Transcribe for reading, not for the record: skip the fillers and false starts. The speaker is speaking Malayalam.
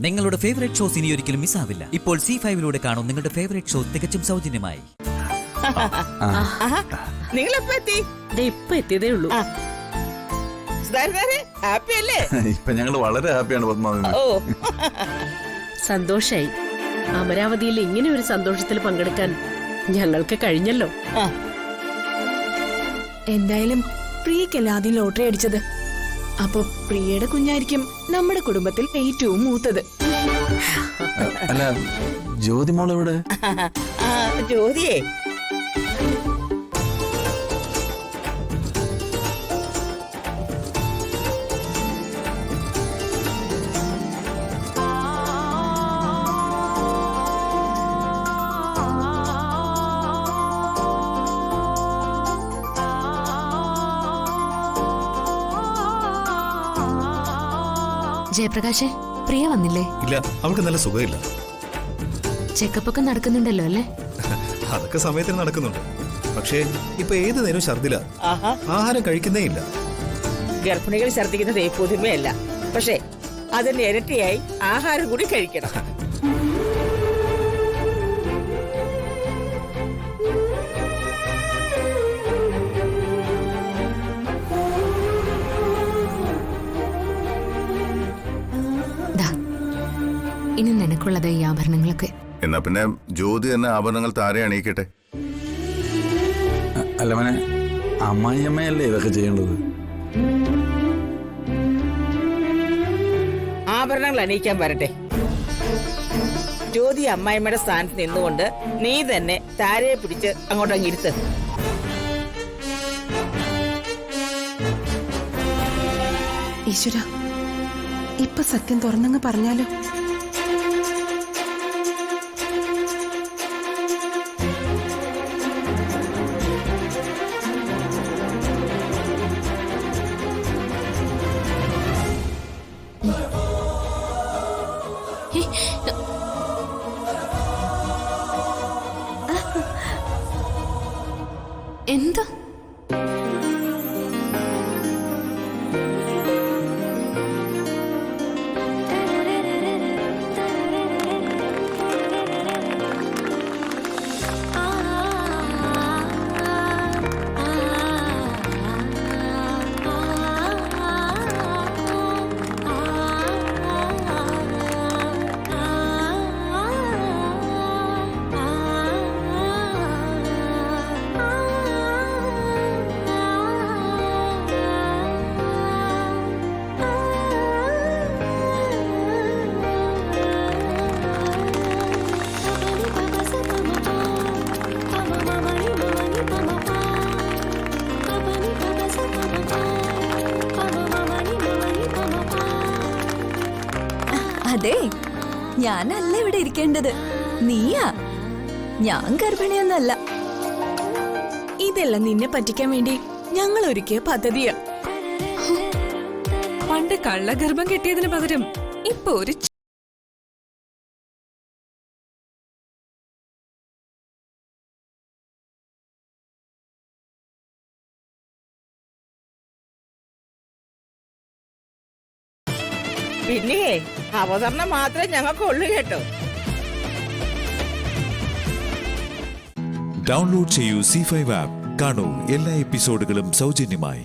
നിങ്ങളുടെ ഫേവറേറ്റ് ഷോസ് ഇനി ഒരിക്കലും മിസ്സാവില്ല. ഇപ്പോൾ C5 കാണും നിങ്ങളുടെ ഫേവറേറ്റ് ഷോ തികച്ചും സൗജന്യമായി. നിങ്ങൾ ഇപ്പൊ എത്തിയതേ ഉള്ളൂ. ഇപ്പൊ ഞങ്ങള് വളരെ ഹാപ്പിയാണ് പത്മാവതി. സന്തോഷായി. അമരാവതിയിൽ ഇങ്ങനെ ഒരു സന്തോഷത്തിൽ പങ്കെടുക്കാൻ ഞങ്ങൾക്ക് കഴിഞ്ഞല്ലോ. എന്തായാലും പ്രിയക്കല്ല ആദ്യം ലോട്ടറി അടിച്ചത്. അപ്പൊ പ്രിയയുടെ കുഞ്ഞായിരിക്കും നമ്മുടെ കുടുംബത്തിൽ ഏറ്റവും മൂത്തത്. അല്ല, ജ്യോതിമോൾ എവിടെ? ജ്യോതിയേ, ജയപ്രകാശേ, പ്രിയ വന്നില്ലേ? ഇല്ല, അവൾക്ക് നല്ല സുഖമില്ല. ചെക്കപ്പ് ഒക്കെ നടക്കുന്നുണ്ടല്ലോ അല്ലേ? അതൊക്കെ സമയത്തിന് നടക്കുന്നുണ്ട്. പക്ഷേ ഇപ്പൊ ഏത് നേരം ഛർദില, ആഹാരം കഴിക്കുന്നേ ഇല്ല. ഗർഭിണികൾ ഛർദിക്കുന്നത് പുതുമയല്ല, പക്ഷേ അതിന്റെ ഇരട്ടിയായി ആഹാരം കൂടി കഴിക്കണം. ഇനി നിനക്കുള്ളത് ഈ ആഭരണങ്ങളൊക്കെ. എന്നാ പിന്നെ ജ്യോതി തന്നെ ആഭരണങ്ങൾ താരെ അണിയിക്കട്ടെ. അല്ല മോനെ, അമ്മായിയമ്മയല്ലേ ഇതൊക്കെ ചെയ്യേണ്ടത്? ആഭരണങ്ങൾ അണിയിക്കാൻ വരട്ടെ. ജ്യോതി അമ്മായിമ്മയുടെ സ്ഥാനത്ത് നിന്നുകൊണ്ട് നീ തന്നെ താരയെ പിടിച്ച് അങ്ങോട്ടങ്ങ് ഇരുത്ത്. ഈശ്വര, ഇപ്പൊ സത്യം തുറന്നങ്ങ് പറഞ്ഞാലോ? എന്താ? അതെ, ഞാനല്ല ഇവിടെ ഇരിക്കേണ്ടത്, നീയാ. ഞാൻ ഗർഭിണിയൊന്നല്ല. ഇതെല്ലാം നിന്നെ പറ്റിക്കാൻ വേണ്ടി ഞങ്ങൾ ഒരുക്കിയ പദ്ധതിയാ. പണ്ട് കള്ളഗർഭം കെട്ടിയതിന് പകരം ഇപ്പൊ ഒരു പിന്നെ അവതരണം മാത്രമേ ഞങ്ങൾക്ക് ഉള്ളു കേട്ടോ. ഡൗൺലോഡ് ചെയ്യൂ C5 ആപ്പ്. കാണൂ എല്ലാ എപ്പിസോഡുകളും സൗജന്യമായി.